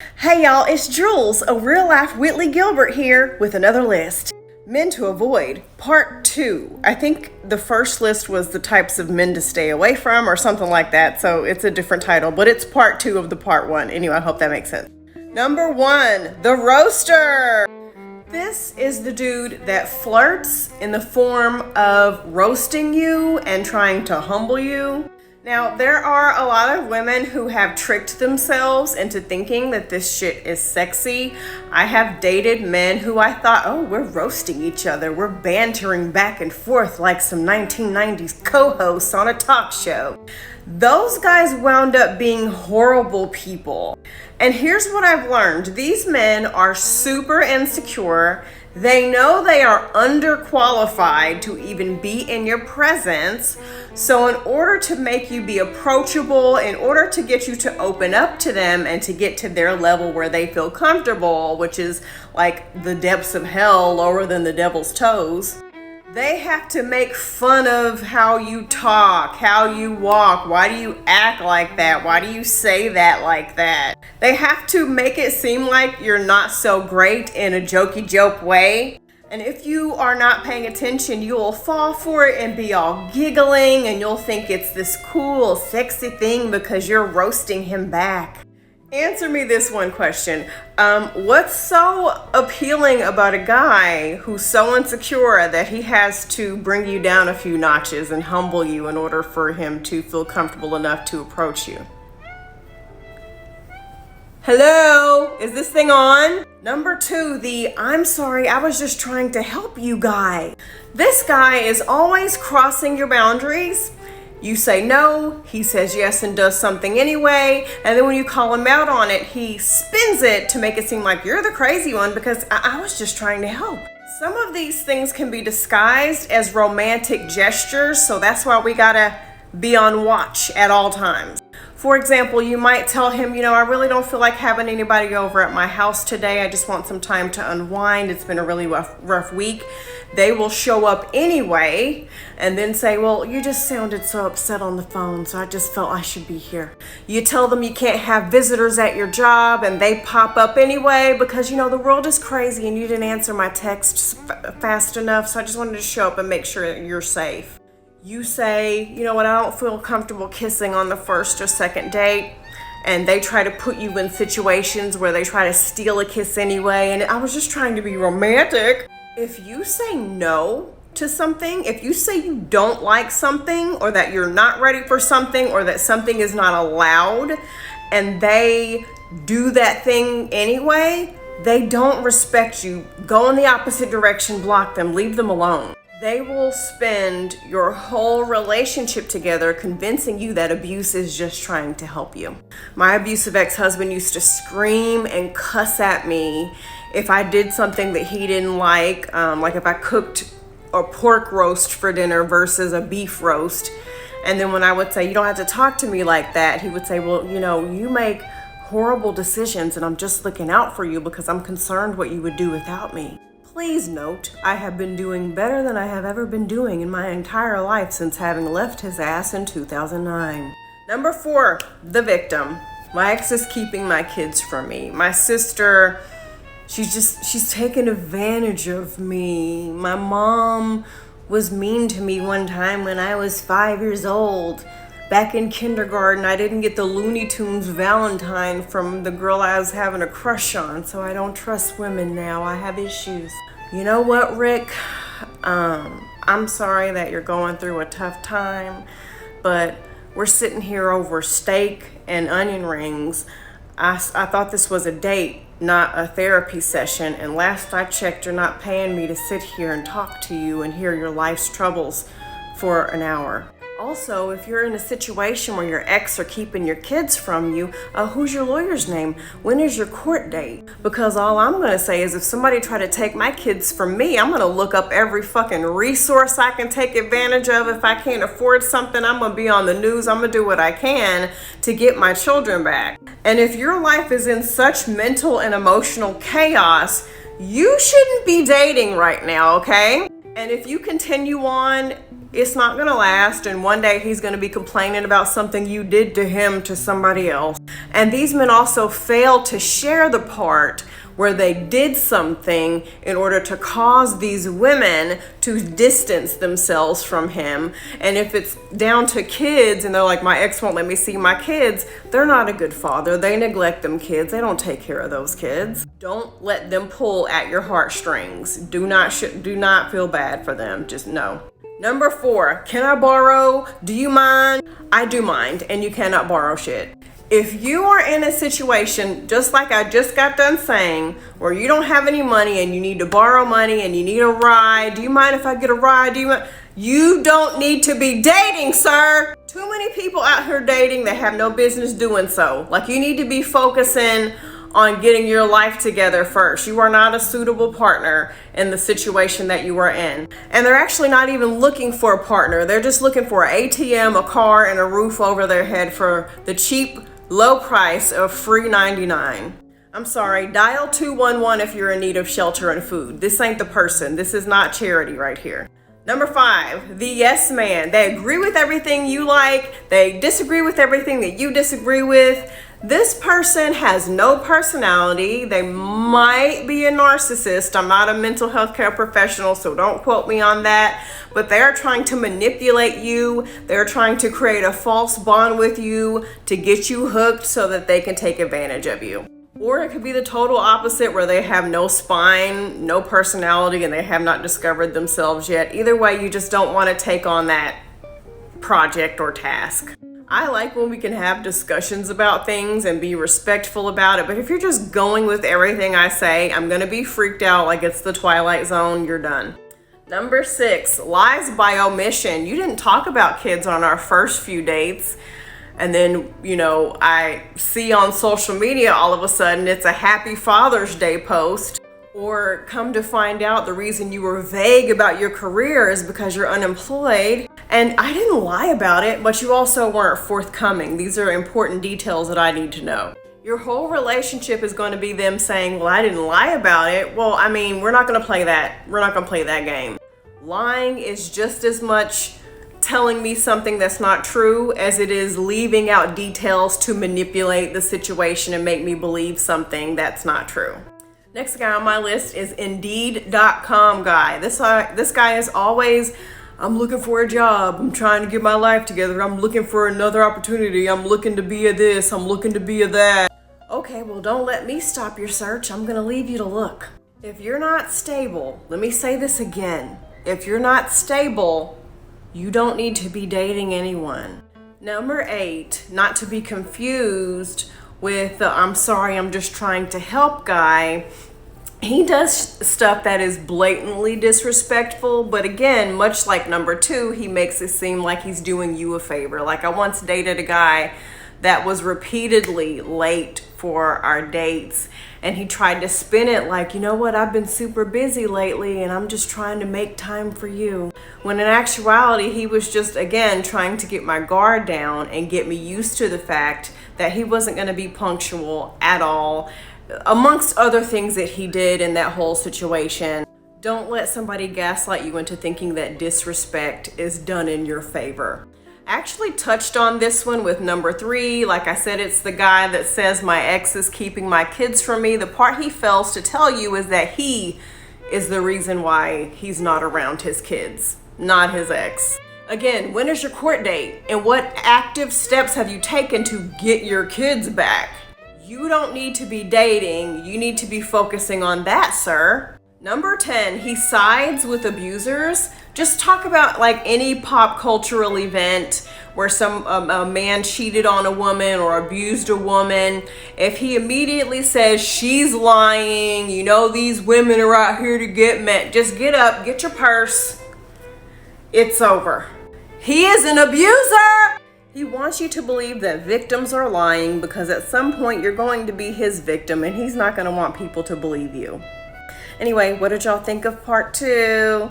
Hey y'all, it's Jules, a real life Whitley Gilbert here with another list. Men to avoid, part 2. I think the first list was the types of men to stay away from or something like that, so it's a different title, but it's part 2 of the part 1. Anyway, I hope that makes sense. Number 1, the roaster. This is the dude that flirts in the form of roasting you and trying to humble you. Now, there are a lot of women who have tricked themselves into thinking that this shit is sexy. I have dated men who I thought, oh, we're roasting each other. We're bantering back and forth like some 1990s co-hosts on a talk show. Those guys wound up being horrible people. And here's what I've learned. These men are super insecure. They know they are underqualified to even be in your presence. So in order to make you be approachable, in order to get you to open up to them and to get to their level where they feel comfortable, which is like the depths of hell, lower than the devil's toes, they have to make fun of how you talk, how you walk. Why do you act like that? Why do you say that like that? They have to make it seem like you're not so great in a jokey joke way. And if you are not paying attention, you will fall for it and be all giggling, and you'll think it's this cool, sexy thing because you're roasting him back. Answer me this one question. What's so appealing about a guy who's so insecure that he has to bring you down a few notches and humble you in order for him to feel comfortable enough to approach you? Hello? Is this thing on? Number 2, the I'm sorry, I was just trying to help you guy. This guy is always crossing your boundaries. You say no, he says yes and does something anyway, and then when you call him out on it, he spins it to make it seem like you're the crazy one because I was just trying to help. Some of these things can be disguised as romantic gestures, so that's why we gotta be on watch at all times. For example, you might tell him, I really don't feel like having anybody over at my house today. I just want some time to unwind. It's been a really rough week. They will show up anyway and then say, well, you just sounded so upset on the phone, so I just felt I should be here. You tell them you can't have visitors at your job and they pop up anyway because, the world is crazy and you didn't answer my texts fast enough, so I just wanted to show up and make sure you're safe. You say, I don't feel comfortable kissing on the first or second date, and they try to put you in situations where they try to steal a kiss anyway, and I was just trying to be romantic. If you say no to something, if you say you don't like something, or that you're not ready for something, or that something is not allowed, and they do that thing anyway, they don't respect you. Go in the opposite direction, block them, leave them alone. They will spend your whole relationship together convincing you that abuse is just trying to help you. My abusive ex-husband used to scream and cuss at me if I did something that he didn't like if I cooked a pork roast for dinner versus a beef roast. And then when I would say, you don't have to talk to me like that, he would say, well, you make horrible decisions and I'm just looking out for you because I'm concerned what you would do without me. Please note, I have been doing better than I have ever been doing in my entire life since having left his ass in 2009. Number 4, the victim. My ex is keeping my kids from me. My sister, she's taken advantage of me. My mom was mean to me one time when I was 5 years old. Back in kindergarten, I didn't get the Looney Tunes Valentine from the girl I was having a crush on, so I don't trust women now. I have issues. You know what, Rick? I'm sorry that you're going through a tough time, but we're sitting here over steak and onion rings. I thought this was a date, not a therapy session, and last I checked, you're not paying me to sit here and talk to you and hear your life's troubles for an hour. Also, if you're in a situation where your ex are keeping your kids from you, who's your lawyer's name? When is your court date? Because all I'm going to say is if somebody try to take my kids from me, I'm going to look up every fucking resource I can take advantage of. If I can't afford something, I'm going to be on the news. I'm going to do what I can to get my children back. And if your life is in such mental and emotional chaos, you shouldn't be dating right now, okay? And if you continue on, it's not going to last, and one day he's going to be complaining about something you did to him to somebody else. And these men also fail to share the part where they did something in order to cause these women to distance themselves from him. And if it's down to kids and they're like, my ex won't let me see my kids, they're not a good father. They neglect them kids. They don't take care of those kids. Don't let them pull at your heartstrings. Do not feel bad for them. Just no. Number 4, can I borrow? Do you mind? I do mind, and you cannot borrow shit. If you are in a situation, just like I just got done saying, where you don't have any money and you need to borrow money and you need a ride, do you mind if I get a ride? You don't need to be dating, sir. Too many people out here dating that have no business doing so. Like, you need to be focusing on getting your life together first. You are not a suitable partner in the situation that you are in. And they're actually not even looking for a partner. They're just looking for an ATM, a car, and a roof over their head for the cheap, low price of free 99. I'm sorry, dial 211 if you're in need of shelter and food. This ain't the person. This is not charity right here. Number 5, the yes man. They agree with everything you like. They disagree with everything that you disagree with. This person has no personality. They might be a narcissist. I'm not a mental health care professional, so don't quote me on that. But they're trying to manipulate you. They're trying to create a false bond with you to get you hooked so that they can take advantage of you. Or it could be the total opposite, where they have no spine, no personality, and they have not discovered themselves yet. Either way, you just don't want to take on that project or task. I like when we can have discussions about things and be respectful about it, but if you're just going with everything I say, I'm going to be freaked out like it's the Twilight Zone, you're done. Number 6, lies by omission. You didn't talk about kids on our first few dates. And then, I see on social media all of a sudden it's a Happy Father's Day post. Or come to find out the reason you were vague about your career is because you're unemployed. And I didn't lie about it, but you also weren't forthcoming. These are important details that I need to know. Your whole relationship is going to be them saying, well, I didn't lie about it. Well, we're not going to play that. We're not going to play that game. Lying is just as much telling me something that's not true as it is leaving out details to manipulate the situation and make me believe something that's not true. Next guy on my list is Indeed.com guy. This guy is always, I'm looking for a job. I'm trying to get my life together. I'm looking for another opportunity. I'm looking to be a this. I'm looking to be a that. Okay, well, don't let me stop your search. I'm going to leave you to look. If you're not stable, let me say this again. If you're not stable, you don't need to be dating anyone. Number 8, not to be confused with the I'm sorry, I'm just trying to help guy. He does stuff that is blatantly disrespectful, but again, much like number 2, he makes it seem like he's doing you a favor. Like, I once dated a guy that was repeatedly late for our dates, and he tried to spin it like, you know what, I've been super busy lately and I'm just trying to make time for you. When in actuality, he was just, again, trying to get my guard down and get me used to the fact that he wasn't going to be punctual at all, amongst other things that he did in that whole situation. Don't let somebody gaslight you into thinking that disrespect is done in your favor. I actually touched on this one with number 3. Like I said, it's the guy that says my ex is keeping my kids from me. The part he fails to tell you is that he is the reason why he's not around his kids, not his ex. Again, when is your court date? And what active steps have you taken to get your kids back? You don't need to be dating. You need to be focusing on that, sir. Number 10, he sides with abusers. Just talk about like any pop cultural event where a man cheated on a woman or abused a woman. If he immediately says she's lying, these women are out here to get met, just get up, get your purse. It's over. He is an abuser. He wants you to believe that victims are lying because at some point you're going to be his victim and he's not going to want people to believe you. Anyway, what did y'all think of part 2?